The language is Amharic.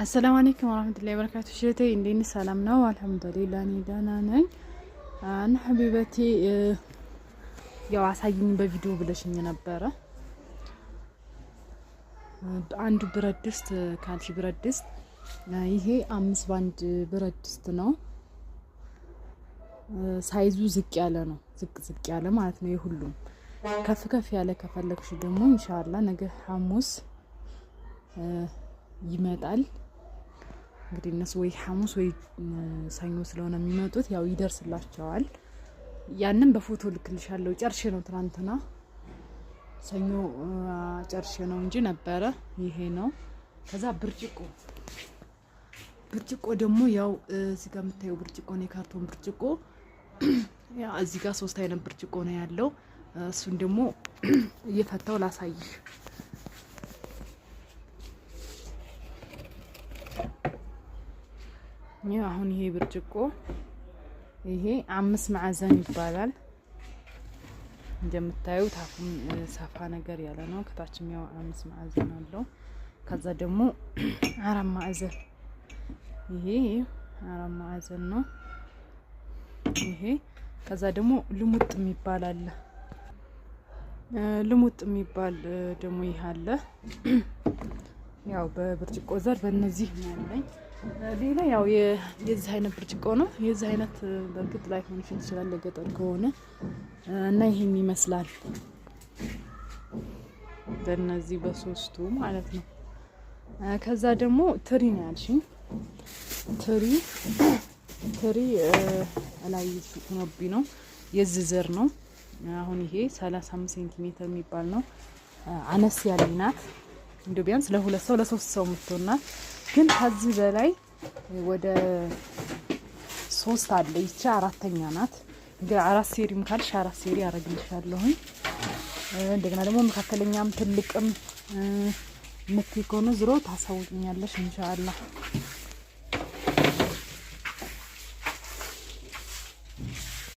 السلام عليكم ورحمة الله وبركاته. شيتي إنديني سلامنا والحمد لله ندانا ناي. أنا حبيبتي ያው አሳይኝ በቪዲዮ ብለሽኝ ነበር። አንዱ ብረት ድስት ካልሲ ብረት ድስት ይሄ 5 ባንድ ብረት ድስት ነው። ሳይዙ ዝቅ ያለ ነው። ዝቅ ያለ ማለት ነው። የሁሉም ከፍ ያለ ከፈለግሽ ደግሞ ኢንሻአላህ ነገ ሐሙስ ይመጣል። እንግዲህ እነሱ ወይ ሐሙስ ወይ ሰኞ ስለሆነ የሚመጡት ያው ይደርስላቸዋል። ያንን በፎቶ ልክልሻለሁ። ጨርሼ ነው ትናንትና ሰኞ ጨርሼ ነው እንጂ ነበረ። ይሄ ነው። ከዛ ብርጭቆ ደግሞ ያው እዚህ ጋር የምታየው ብርጭቆ ነው። የካርቶን ብርጭቆ ያ እዚህ ጋር 3 አይነት ብርጭቆ ነው ያለው። እሱን ደግሞ እየፈታው ላሳይሽ። አሁን ይሄ ብርጭቆ ይሄ 5 ማዕዘን ይባላል። እንደምታዩት አሁን ሰፋ ነገር ያለ ነው። ከታችም ያው 5 ማዕዘን አለው። ከዛ ደግሞ 4 ማዕዘን ይሄ 4 ማዕዘን ነው። ይሄ ከዛ ደግሞ ልሙጥ የሚባል አለ። ልሙጥ የሚባል ደግሞ ይሄ አለ። ያው በብርጭቆ ዘር በእነዚህ ነው ያለኝ። ሌላ ያው የዚህ አይነት ብርጭቆ ነው። የዚህ አይነት በእርግጥ ላይ ሆነ ይችላል ለገጠር ከሆነ እና ይሄን ይመስላል። በእነዚህ በሶስቱ ማለት ነው። ከዛ ደግሞ ትሪ ነው ያልሽኝ። ትሪ ላይ ሆኖብኝ ነው። የዚህ ዘር ነው። አሁን ይሄ 35 ሴንቲሜትር የሚባል ነው። አነስ ያለኝ ናት። እንዴ ቢያንስ ለሁለት ሰው ለሶስት ሰው የምትሆናት ግን ከዚህ በላይ ወደ 3 አለ። ይቻ 4ኛ ናት። ግን 4 ሴሪም ካልሽ 4 ሴሪ አረግልሻለሁ። እንደገና ደግሞ መካከለኛም ትልቅም ምትይ ከሆነ ዝሮ ታሳውቂኛለሽ ኢንሻአላህ።